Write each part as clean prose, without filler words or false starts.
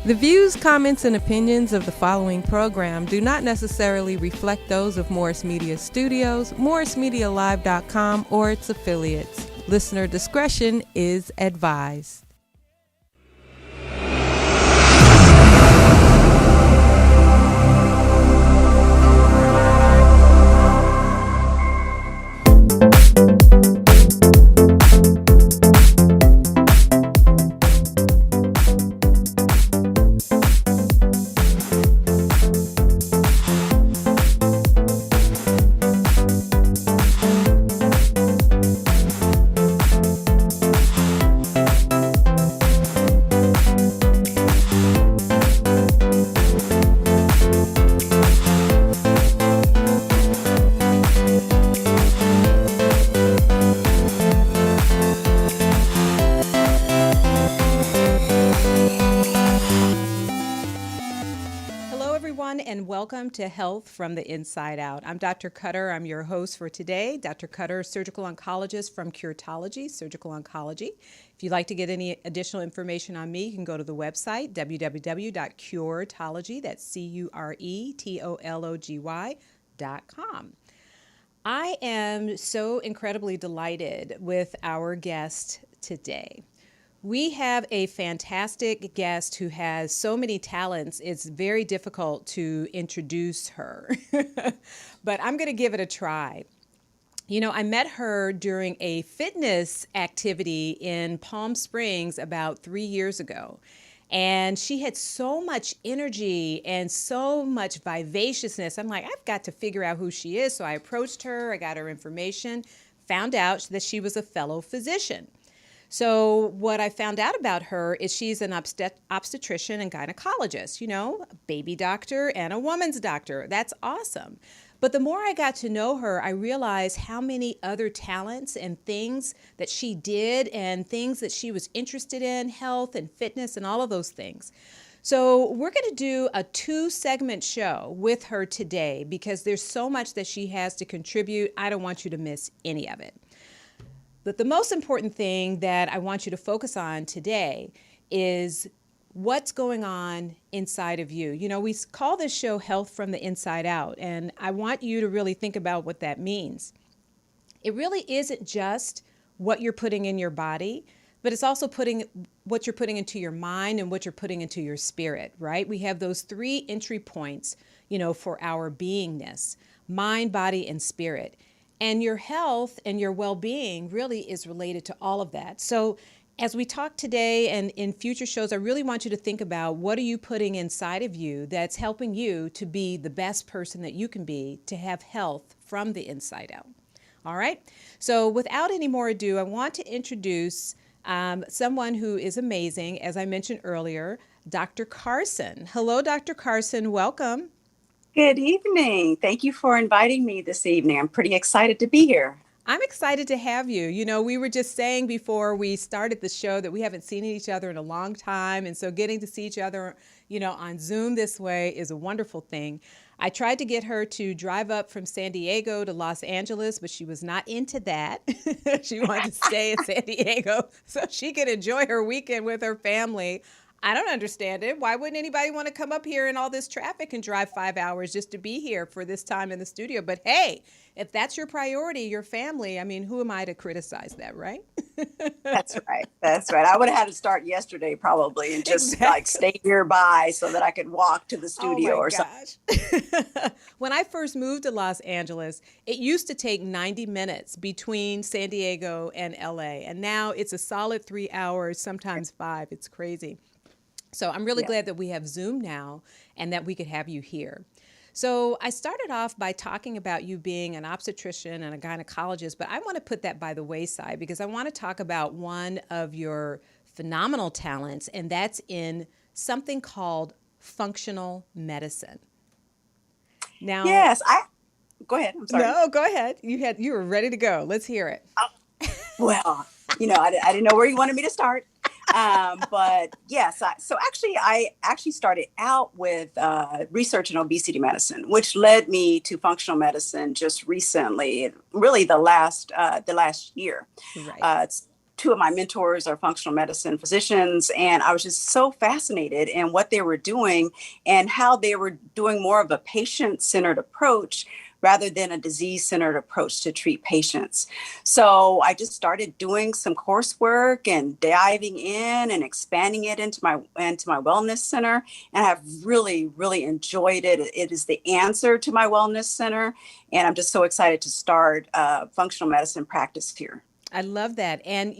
The views, comments, and opinions of the following program do not necessarily reflect those of Morris Media Studios, MorrisMediaLive.com, or its affiliates. Listener discretion is advised. Welcome to Health from the Inside Out. I'm Dr. Cutter. I'm your host for today. Dr. Cutter, surgical oncologist from Curetology, Surgical Oncology. If you'd like to get any additional information on me, you can go to the website, www.curetology, that's curetology.com. I am so incredibly delighted with our guest today. We have a fantastic guest who has so many talents, it's very difficult to introduce her, but I'm going to give it a try. You know, I met her during a fitness activity in Palm Springs about 3 years ago, and she had so much energy and so much vivaciousness. I'm like, I've got to figure out who she is, so I approached her, I got her information, found out that she was a fellow physician. So what I found out about her is she's an obstetrician and gynecologist, you know, a baby doctor and a woman's doctor. That's awesome. But the more I got to know her, I realized how many other talents and things that she did and things that she was interested in, health and fitness and all of those things. So we're going to do a 2-segment show with her today because there's so much that she has to contribute. I don't want you to miss any of it. But the most important thing that I want you to focus on today is what's going on inside of you. You know, we call this show Health from the Inside Out, and I want you to really think about what that means. It really isn't just what you're putting in your body, but it's also what you're putting into your mind and what you're putting into your spirit, right? We have those 3 entry points, you know, for our beingness: mind, body, and spirit. And your health and your well-being really is related to all of that. So as we talk today and in future shows, I really want you to think about what are you putting inside of you that's helping you to be the best person that you can be, to have health from the inside out. All right? So without any more ado, I want to introduce someone who is amazing, as I mentioned earlier, Dr. Carson. Hello, Dr. Carson. Welcome. Good evening. Thank you for inviting me this evening. I'm pretty excited to be here. I'm excited to have you. You know, we were just saying before we started the show that we haven't seen each other in a long time. And so getting to see each other, you know, on Zoom this way is a wonderful thing. I tried to get her to drive up from San Diego to Los Angeles, but she was not into that. She wanted to stay in San Diego so she could enjoy her weekend with her family. I don't understand it. Why wouldn't anybody want to come up here in all this traffic and drive 5 hours just to be here for this time in the studio? But hey, if that's your priority, your family, I mean, who am I to criticize that, right? That's right. That's right. I would have had to start yesterday probably and just like stay nearby so that I could walk to the studio or something. When I first moved to Los Angeles, it used to take 90 minutes between San Diego and LA. And now it's a solid 3 hours, sometimes 5. It's crazy. So I'm really glad that we have Zoom now and that we could have you here. So I started off by talking about you being an obstetrician and a gynecologist, but I want to put that by the wayside because I want to talk about one of your phenomenal talents, and that's in something called functional medicine. Now, yes, go ahead. I'm sorry. No, go ahead. You were ready to go. Let's hear it. Well, you know, I didn't know where you wanted me to start. But yes, I actually started out with research in obesity medicine, which led me to functional medicine just recently, really the last year. Right. two of my mentors are functional medicine physicians, and I was just so fascinated in what they were doing and how they were doing more of a patient-centered approach rather than a disease-centered approach to treat patients. So I just started doing some coursework and diving in and expanding it into my wellness center, and I've really enjoyed it. It is the answer to my wellness center, and I'm just so excited to start functional medicine practice here. I love that. And,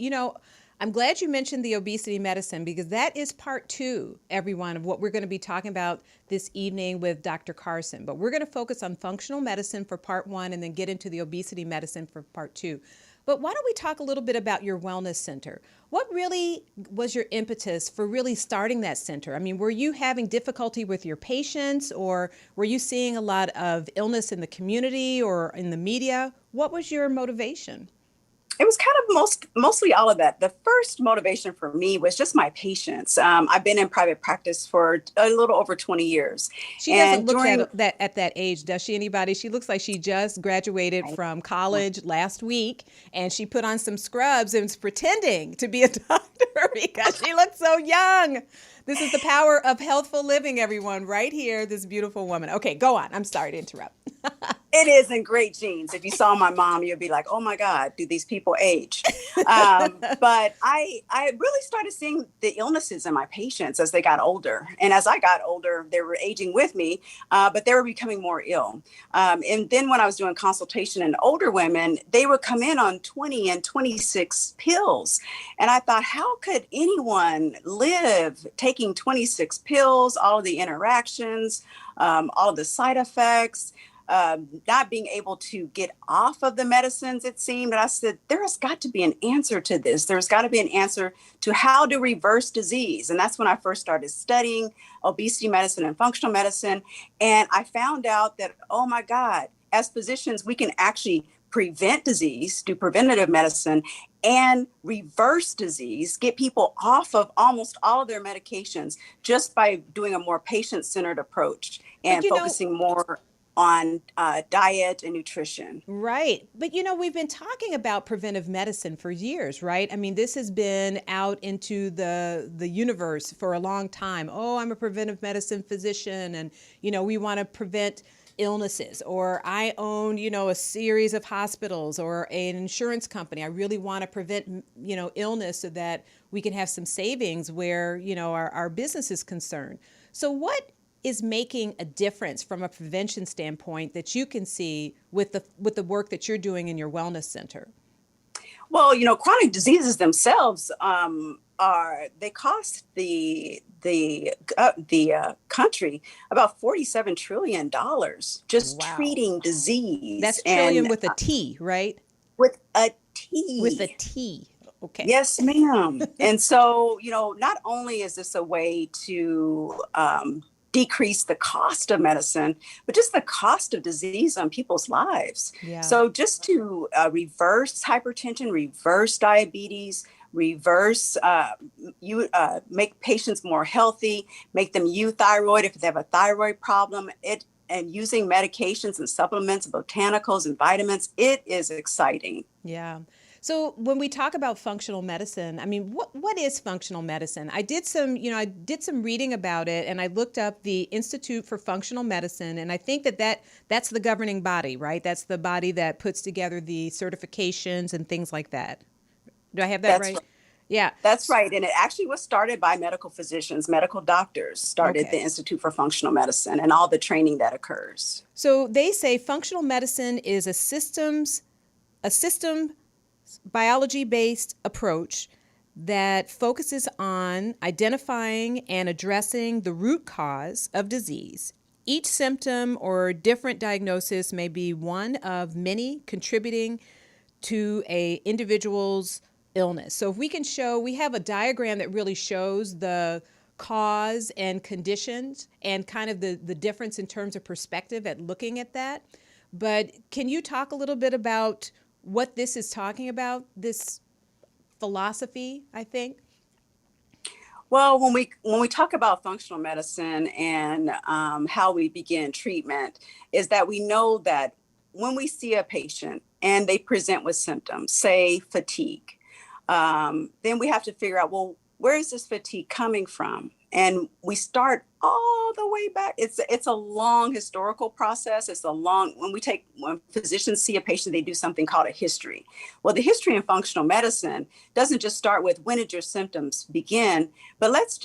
I'm glad you mentioned the obesity medicine because that is part two, everyone, of what we're going to be talking about this evening with Dr. Carson. But we're going to focus on functional medicine for part one and then get into the obesity medicine for part two. But why don't we talk a little bit about your wellness center? What really was your impetus for really starting that center? I mean, were you having difficulty with your patients, or were you seeing a lot of illness in the community or in the media? What was your motivation? It was kind of mostly all of that. The first motivation for me was just my patients. I've been in private practice for a little over 20 years. She doesn't look at that age, does she, anybody? She looks like she just graduated from college last week, and she put on some scrubs and was pretending to be a doctor because she looks so young. This is the power of healthful living, everyone, right here, this beautiful woman. Okay, go on. I'm sorry to interrupt. It is in great genes. If you saw my mom, you'd be like, oh my God, do these people age? But I really started seeing the illnesses in my patients as they got older. And as I got older, they were aging with me, but they were becoming more ill. And then when I was doing consultation in older women, they would come in on 20 and 26 pills. And I thought, how could anyone live taking 26 pills, all of the interactions, all of the side effects? Not being able to get off of the medicines, it seemed. And I said, there has got to be an answer to this. There's got to be an answer to how to reverse disease. And that's when I first started studying obesity medicine and functional medicine. And I found out that, oh my God, as physicians, we can actually prevent disease, do preventative medicine, and reverse disease, get people off of almost all of their medications just by doing a more patient-centered approach and focusing more on diet and nutrition. Right. But, we've been talking about preventive medicine for years, right? I mean, this has been out into the universe for a long time. Oh, I'm a preventive medicine physician, and, we want to prevent illnesses, or I own, a series of hospitals or an insurance company. I really want to prevent, illness so that we can have some savings where, our business is concerned. So what is making a difference from a prevention standpoint that you can see with the work that you're doing in your wellness center? Well, chronic diseases themselves they cost the country about $47 trillion just treating disease. That's trillion with a T, right? With a T. With a T. Okay. Yes, ma'am. And so, not only is this a way to decrease the cost of medicine, but just the cost of disease on people's lives. Yeah. So just to reverse hypertension, reverse diabetes, make patients more healthy, make them euthyroid if they have a thyroid problem, and using medications and supplements, botanicals and vitamins, it is exciting. Yeah. So when we talk about functional medicine, I mean, what is functional medicine? I did some reading about it, and I looked up the Institute for Functional Medicine, and I think that's the governing body, right? That's the body that puts together the certifications and things like that. Do I have that right? Yeah. That's right. And it actually was started by medical physicians, medical doctors started the Institute for Functional Medicine and all the training that occurs. So they say functional medicine is a system biology-based approach that focuses on identifying and addressing the root cause of disease. Each symptom or different diagnosis may be one of many contributing to an individual's illness. So if we can show, we have a diagram that really shows the cause and conditions and kind of the difference in terms of perspective at looking at that. But can you talk a little bit about what this is talking about, this philosophy, I think? Well, when we talk about functional medicine and how we begin treatment, is that we know that when we see a patient and they present with symptoms, say fatigue, Then we have to figure out, well, where is this fatigue coming from? And we start all the way back. It's a long historical process. It's a long, when physicians see a patient, they do something called a history. Well, the history in functional medicine doesn't just start with when did your symptoms begin, but let's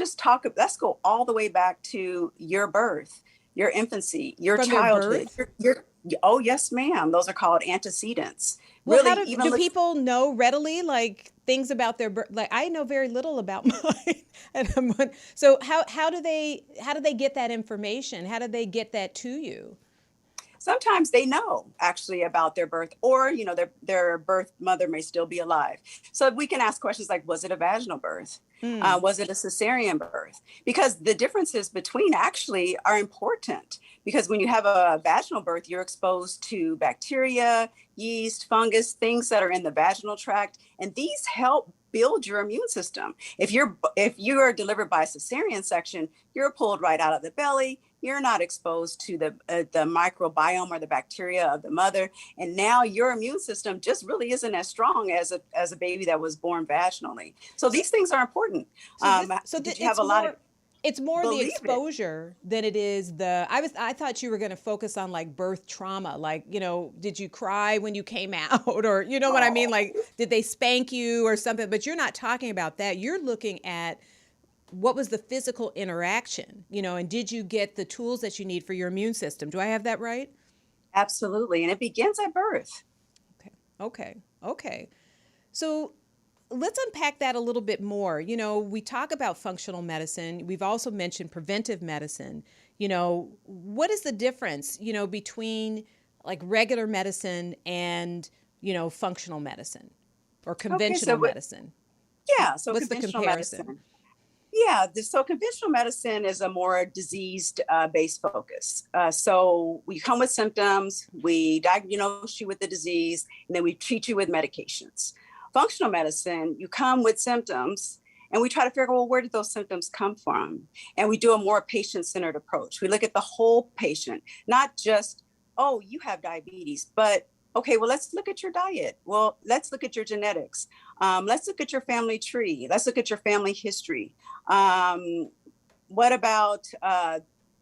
go all the way back to your birth, your infancy, your From their childhood. birth? Oh, yes, ma'am. Those are called antecedents. Well, Really, do people know readily, like, things about their birth? Like, I know very little about mine. So how do they get that information? How do they get that to you? sometimes they know actually about their birth, or their birth mother may still be alive, so we can ask questions like, was it a vaginal birth? Was it a cesarean birth? Because the differences between actually are important, because when you have a vaginal birth, you're exposed to bacteria, yeast, fungus, things that are in the vaginal tract, and these help build your immune system. If you are delivered by a cesarean section, you're pulled right out of the belly. You're not exposed to the microbiome or the bacteria of the mother, and now your immune system just really isn't as strong as a baby that was born vaginally. So these things are important. Did you have a lot of it's more the believe it? exposure than it is I thought you were going to focus on like birth trauma, like, did you cry when you came out, or what I mean, like, did they spank you or something? But you're not talking about that. You're looking at what was the physical interaction, and did you get the tools that you need for your immune system? Do I have that right? Absolutely, and it begins at birth. Okay. So let's unpack that a little bit more. We talk about functional medicine. We've also mentioned preventive medicine. What is the difference, between like regular medicine and, functional medicine or conventional medicine? Yeah, so what's the conventional comparison? medicine. Yeah, so conventional medicine is a more disease-based focus. So we come with symptoms, we diagnose you with the disease, and then we treat you with medications. Functional medicine, you come with symptoms, and we try to figure out, well, where did those symptoms come from? And we do a more patient-centered approach. We look at the whole patient, not just, oh, you have diabetes, but okay, well, let's look at your diet. Well, let's look at your genetics. Let's look at your family tree. Let's look at your family history. What about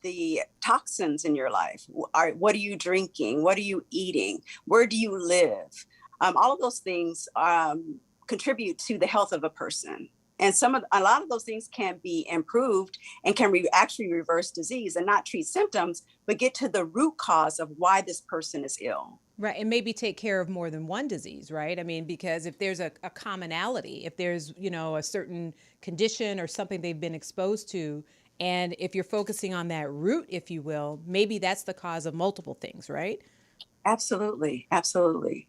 the toxins in your life? What are you drinking? What are you eating? Where do you live? All of those things contribute to the health of a person. And a lot of those things can be improved and can actually reverse disease and not treat symptoms, but get to the root cause of why this person is ill. Right. And maybe take care of more than one disease, right? I mean, because if there's a commonality, if there's, a certain condition or something they've been exposed to, and if you're focusing on that root, if you will, maybe that's the cause of multiple things, right? Absolutely. Absolutely.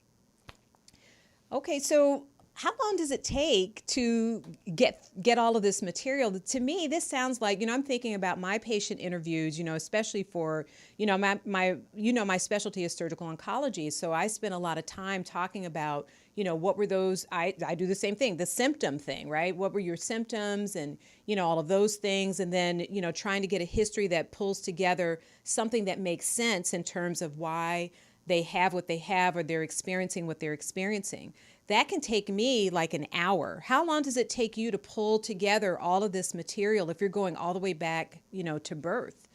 Okay, so how long does it take to get all of this material? To me, this sounds like, I'm thinking about my patient interviews, especially for, my specialty is surgical oncology. So I spend a lot of time talking about, what were those, I do the same thing, the symptom thing, right? What were your symptoms and, all of those things. And then, trying to get a history that pulls together something that makes sense in terms of why they have what they have or they're experiencing what they're experiencing. That can take me like an hour. How long does it take you to pull together all of this material if you're going all the way back, to birth?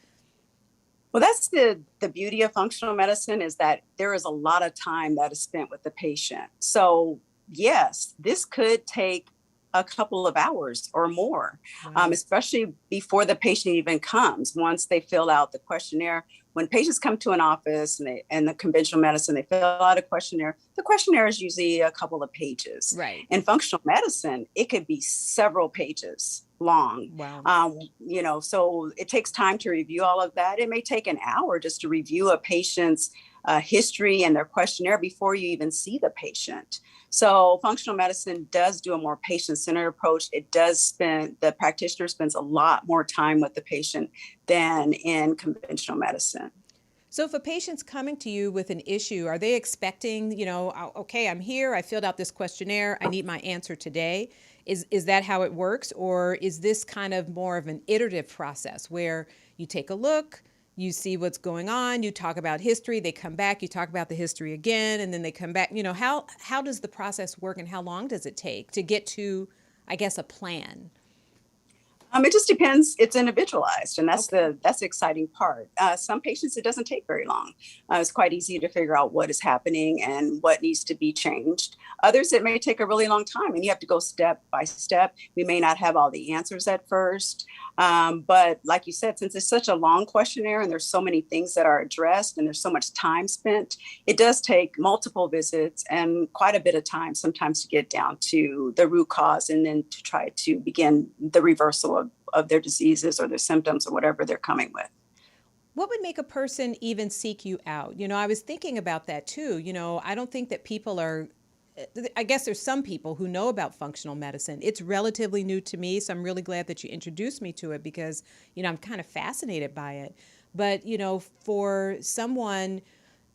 Well, that's the beauty of functional medicine, is that there is a lot of time that is spent with the patient. So yes, this could take a couple of hours or more, Wow. Especially before the patient even comes. Once they fill out the questionnaire, when patients come to an office and the conventional medicine, they fill out a questionnaire. The questionnaire is usually a couple of pages. Right. In functional medicine, it could be several pages long. Wow. So it takes time to review all of that. It may take an hour just to review a patient's history and their questionnaire before you even see the patient. So functional medicine does do a more patient-centered approach. The practitioner spends a lot more time with the patient than in conventional medicine. So if a patient's coming to you with an issue, are they expecting, okay, I'm here, I filled out this questionnaire, I need my answer today? Is that how it works? Or is this kind of more of an iterative process where you take a look, you see what's going on, you talk about history, they come back, you talk about the history again, and then they come back. How does the process work, and how long does it take to get to, I guess, a plan? It just depends. It's individualized, and Okay. that's the exciting part. Some patients it doesn't take very long. It's quite easy to figure out what is happening and what needs to be changed. Others it may take a really long time, and you have to go step by step. We may not have all the answers at first, but like you said, since it's such a long questionnaire and there's so many things that are addressed and there's so much time spent, it does take multiple visits and quite a bit of time sometimes to get down to the root cause and then to try to begin the reversal of their diseases or their symptoms or whatever they're coming with. What would make a person even seek you out? I was thinking about that too. I don't think that people are, I guess there's some people who know about functional medicine. It's relatively new to me, so I'm really glad that you introduced me to it because, I'm kind of fascinated by it. But, for someone,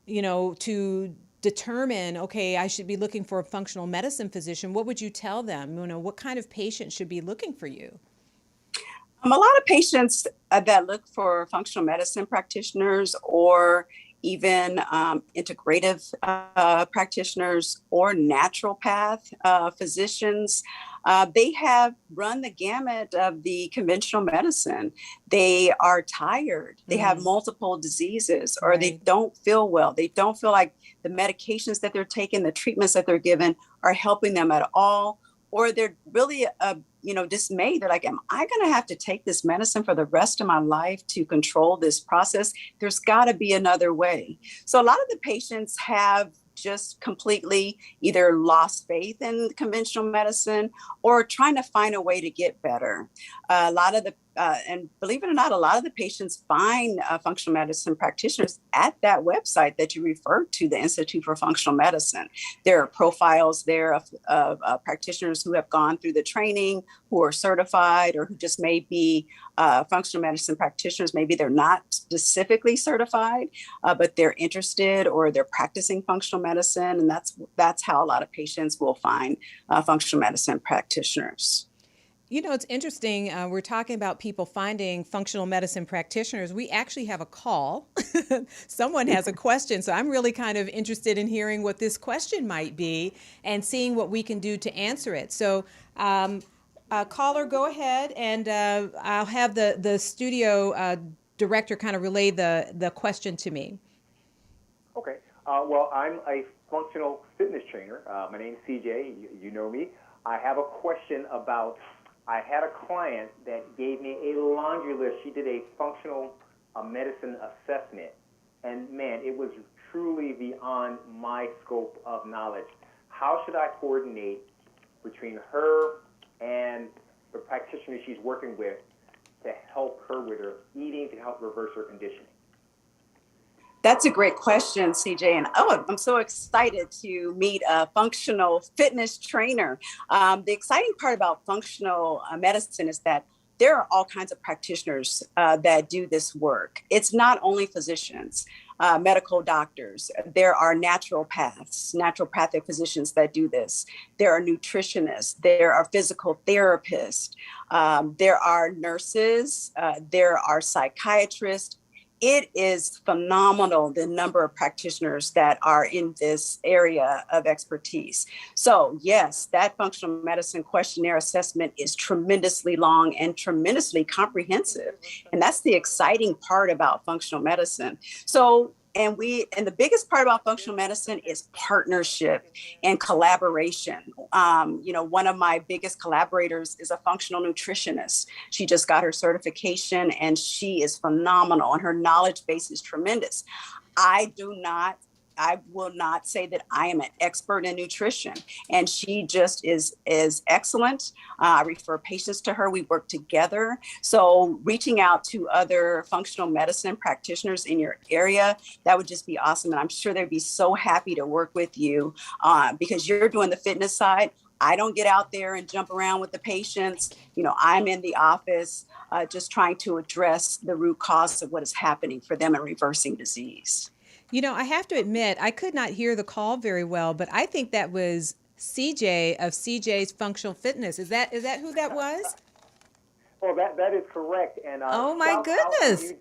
to determine, okay, I should be looking for a functional medicine physician, what would you tell them? What kind of patient should be looking for you? A lot of patients that look for functional medicine practitioners or even integrative practitioners or naturopath physicians, they have run the gamut of the conventional medicine. They are tired, they have Mm, multiple diseases, or they right. don't feel well. They don't feel like the medications that they're taking, the treatments that they're given are helping them at all, or they're really dismayed. They're like, am I going to have to take this medicine for the rest of my life to control this process? There's got to be another way. So a lot of the patients have just completely either lost faith in conventional medicine or trying to find a way to get better. A lot of the and believe it or not, a lot of the patients find functional medicine practitioners at that website that you referred to, the Institute for Functional Medicine. There are profiles there of practitioners who have gone through the training, who are certified, or who just may be functional medicine practitioners. Maybe they're not specifically certified, but they're interested or they're practicing functional medicine, and that's how a lot of patients will find functional medicine practitioners. It's interesting. We're talking about people finding functional medicine practitioners. We actually have a call. Someone has a question. So I'm really kind of interested in hearing what this question might be and seeing what we can do to answer it. So, caller, go ahead, and I'll have the studio director kind of relay the question to me. Okay. Well, I'm a functional fitness trainer. My name's CJ. You know me. I have a question about. I had a client that gave me a laundry list. She did a functional medicine assessment, and man, it was truly beyond my scope of knowledge. How should I coordinate between her and the practitioner she's working with to help her with her eating to help reverse her conditioning? That's a great question, CJ. And oh, I'm so excited to meet a functional fitness trainer. The exciting part about functional medicine is that there are all kinds of practitioners that do this work. It's not only physicians, medical doctors. There are naturopathic physicians that do this. There are nutritionists. There are physical therapists. There are nurses. There are psychiatrists. It is phenomenal the number of practitioners that are in this area of expertise. So, yes, that functional medicine questionnaire assessment is tremendously long and tremendously comprehensive. And that's the exciting part about functional medicine. So, and the biggest part about functional medicine is partnership and collaboration. One of my biggest collaborators is a functional nutritionist. She just got her certification and she is phenomenal and her knowledge base is tremendous. I do not I will not say that I am an expert in nutrition, and she just is excellent. I refer patients to her. We work together. So reaching out to other functional medicine practitioners in your area, that would just be awesome. And I'm sure they'd be so happy to work with you because you're doing the fitness side. I don't get out there and jump around with the patients. I'm in the office just trying to address the root cause of what is happening for them and reversing disease. I have to admit, I could not hear the call very well, but I think that was CJ of CJ's Functional Fitness. Is that who that was? Well, that is correct. And Oh my shout out to goodness. you.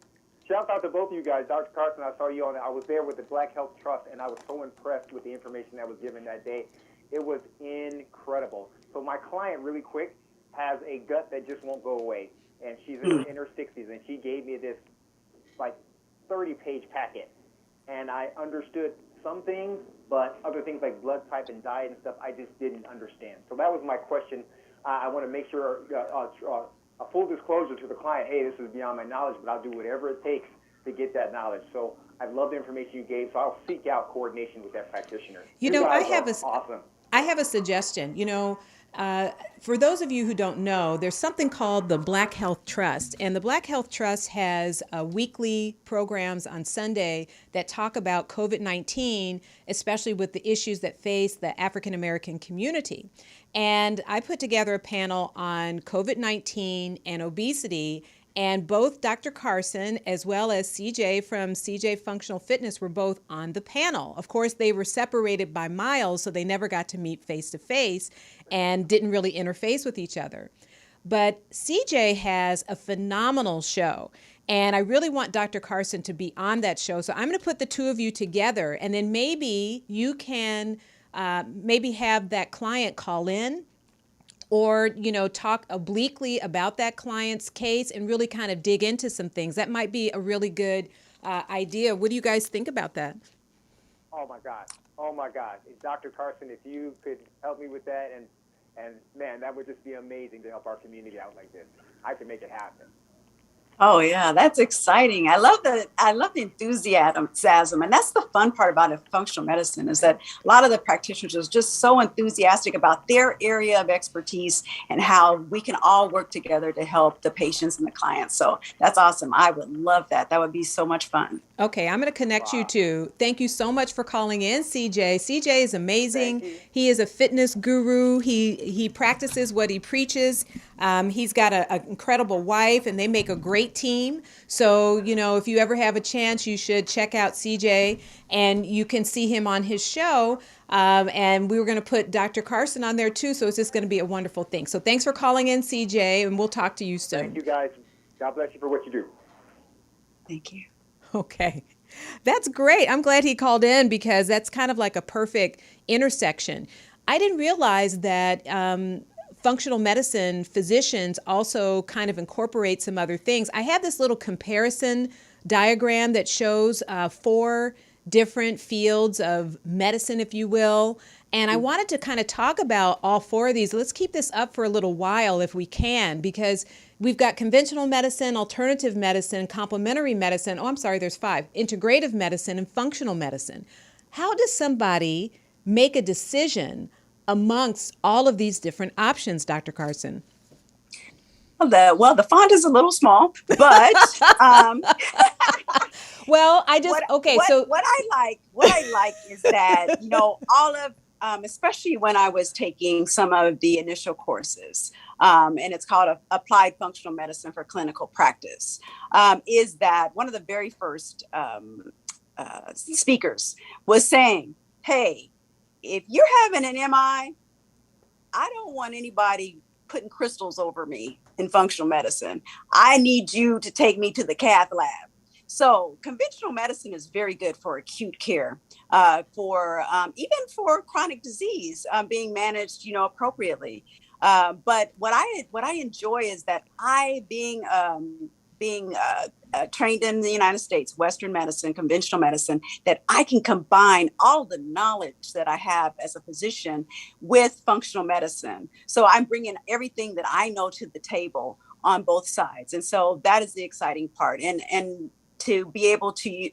Shout out to both of you guys. Dr. Carson, I saw you I was there with the Black Health Trust, and I was so impressed with the information that was given that day. It was incredible. So my client, really quick, has a gut that just won't go away. And she's in her 60s, and she gave me this, like, 30-page packet. And I understood some things, but other things like blood type and diet and stuff, I just didn't understand. So that was my question. I want to make sure a full disclosure to the client, hey, this is beyond my knowledge, but I'll do whatever it takes to get that knowledge. So I love the information you gave, so I'll seek out coordination with that practitioner. You know, Awesome. I have a suggestion. For those of you who don't know, there's something called the Black Health Trust. And the Black Health Trust has weekly programs on Sunday that talk about COVID-19, especially with the issues that face the African American community. And I put together a panel on COVID-19 and obesity. And both Dr. Carson as well as CJ from CJ Functional Fitness were both on the panel. Of course, they were separated by miles, so they never got to meet face to face and didn't really interface with each other. But CJ has a phenomenal show. And I really want Dr. Carson to be on that show. So I'm going to put the two of you together, and then maybe you can maybe have that client call in, or, talk obliquely about that client's case and really kind of dig into some things. That might be a really good idea. What do you guys think about that? Oh my God. Dr. Carson, if you could help me with that, and man, that would just be amazing to help our community out like this. I could make it happen. Oh yeah, that's exciting. I love the enthusiasm, and that's the fun part about functional medicine, is that a lot of the practitioners are just so enthusiastic about their area of expertise and how we can all work together to help the patients and the clients. So that's awesome. I would love that. That would be so much fun. Okay, I'm going to connect you two. Thank you so much for calling in, CJ. CJ is amazing. He is a fitness guru. He practices what he preaches. He's got an incredible wife, and they make a great team. So, if you ever have a chance, you should check out CJ, and you can see him on his show. And we were going to put Dr. Carson on there too. So it's just going to be a wonderful thing. So thanks for calling in, CJ, and we'll talk to you soon. Thank you, guys. God bless you for what you do. Thank you. Okay. That's great. I'm glad he called in, because that's kind of like a perfect intersection. I didn't realize that functional medicine physicians also kind of incorporate some other things. I have this little comparison diagram that shows 4 different fields of medicine, if you will. And I wanted to kind of talk about all 4 of these. Let's keep this up for a little while if we can, because we've got conventional medicine, alternative medicine, complementary medicine. Oh, I'm sorry, there's 5. Integrative medicine and functional medicine. How does somebody make a decision amongst all of these different options, Dr. Carson? Well, the font is a little small, but well, I just what I like is that all of especially when I was taking some of the initial courses, and it's called Applied Functional Medicine for Clinical Practice, is that one of the very first speakers was saying, hey, if you're having an MI, I don't want anybody putting crystals over me in functional medicine. I need you to take me to the cath lab. So conventional medicine is very good for acute care, for even for chronic disease being managed, appropriately. But what I enjoy is that being trained in the United States, Western medicine, conventional medicine, that I can combine all the knowledge that I have as a physician with functional medicine. So I'm bringing everything that I know to the table on both sides. And so that is the exciting part. And to be able to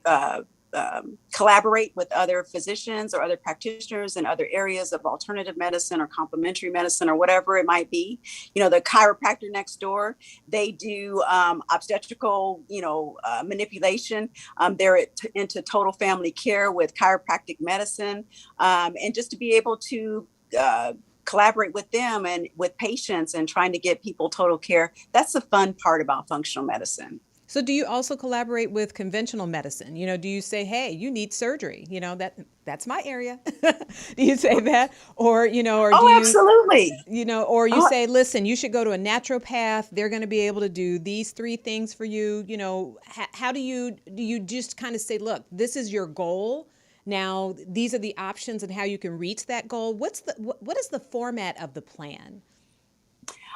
collaborate with other physicians or other practitioners in other areas of alternative medicine or complementary medicine or whatever it might be. The chiropractor next door, they do obstetrical, manipulation. They're into total family care with chiropractic medicine. And just to be able to collaborate with them and with patients and trying to get people total care. That's the fun part about functional medicine. So do you also collaborate with conventional medicine? Do you say, "Hey, you need surgery"? That's my area. Do you say that? Or, or do Oh, you absolutely. or you Oh, say, "Listen, you should go to a naturopath. They're going to be able to do these three things for you." How do you just kind of say, "Look, this is your goal. Now, these are the options and how you can reach that goal." What is the format of the plan?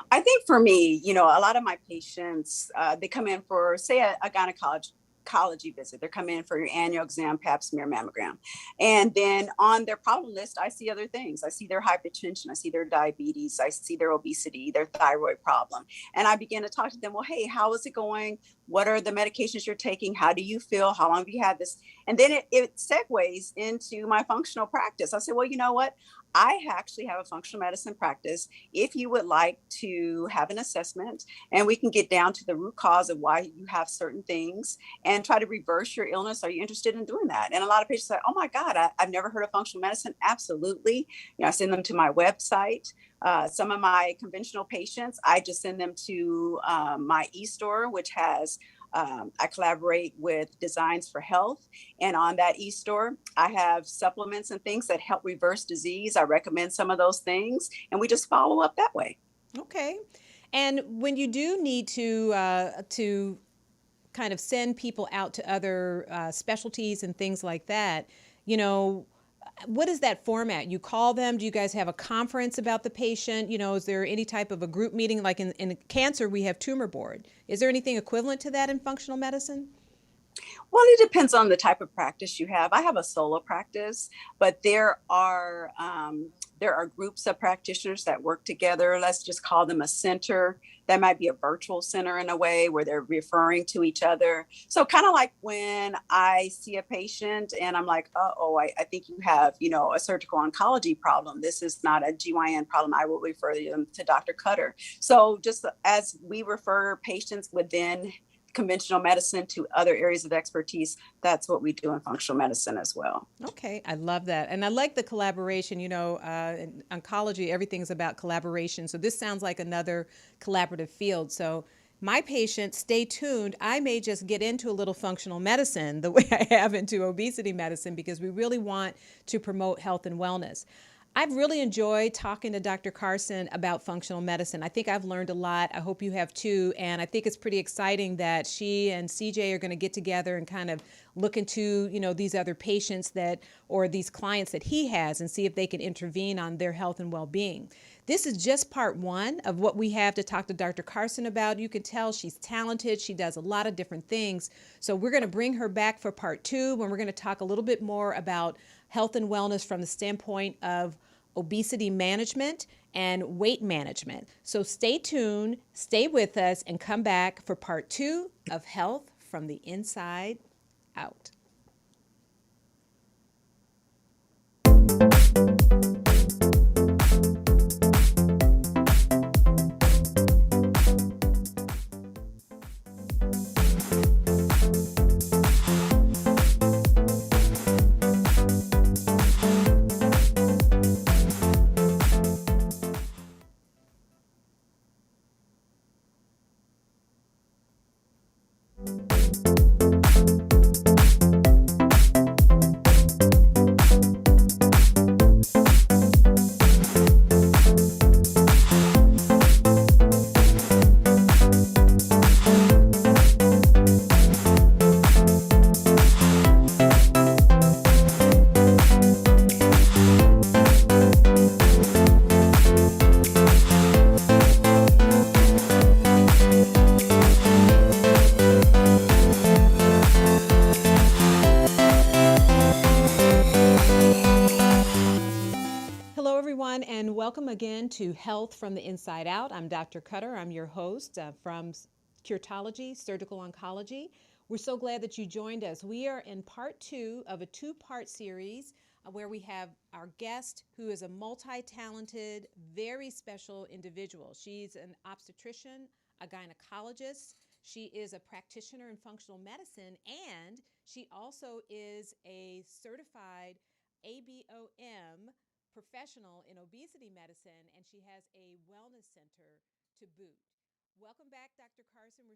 I think for me, a lot of my patients, they come in for, say, a gynecology visit. They're coming in for your annual exam, pap smear, mammogram. And then on their problem list, I see other things. I see their hypertension, I see their diabetes, I see their obesity, their thyroid problem. And I begin to talk to them, well, hey, how is it going? What are the medications you're taking? How do you feel? How long have you had this? And then it segues into my functional practice. I say, well, you know what? I actually have a functional medicine practice. If you would like to have an assessment and we can get down to the root cause of why you have certain things and try to reverse your illness, are you interested in doing that? And a lot of patients say, oh my God, I've never heard of functional medicine. Absolutely. I send them to my website. Some of my conventional patients, I just send them to my e-store, which has I collaborate with Designs for Health. And on that e-store, I have supplements and things that help reverse disease. I recommend some of those things, and we just follow up that way. Okay. And when you do need to kind of send people out to other specialties and things like that, you know, what is that format? You call them? Do you guys have a conference about the patient? Is there any type of a group meeting? Like in cancer, we have tumor board. Is there anything equivalent to that in functional medicine? Well, it depends on the type of practice you have. I have a solo practice, but there are groups of practitioners that work together. Let's just call them a center. That might be a virtual center in a way where they're referring to each other. So kind of like when I see a patient and I'm like, oh, I think you have, a surgical oncology problem. This is not a GYN problem. I will refer them to Dr. Cutter. So just as we refer patients within conventional medicine to other areas of expertise, that's what we do in functional medicine as well. Okay, I love that. And I like the collaboration. In oncology, everything's about collaboration. So this sounds like another collaborative field. So, my patients, stay tuned. I may just get into a little functional medicine the way I have into obesity medicine because we really want to promote health and wellness. I've really enjoyed talking to Dr. Carson about functional medicine. I think I've learned a lot. I hope you have too. And I think it's pretty exciting that she and CJ are going to get together and kind of look into, these other patients or these clients that he has and see if they can intervene on their health and well-being. This is just part one of what we have to talk to Dr. Carson about. You can tell she's talented. She does a lot of different things. So we're going to bring her back for part two when we're going to talk a little bit more about health and wellness from the standpoint of obesity management and weight management. So stay tuned, stay with us, and come back for part two of Health from the Inside Out. Hello, everyone, and welcome again to Health from the Inside Out. I'm Dr. Cutter. I'm your host from Curetology, Surgical Oncology. We're so glad that you joined us. We are in part two of a two-part series where we have our guest who is a multi-talented, very special individual. She's an obstetrician, a gynecologist. She is a practitioner in functional medicine, and she also is a certified ABOM professional in obesity medicine, and she has a wellness center to boot. Welcome back, Dr. Carson. We're so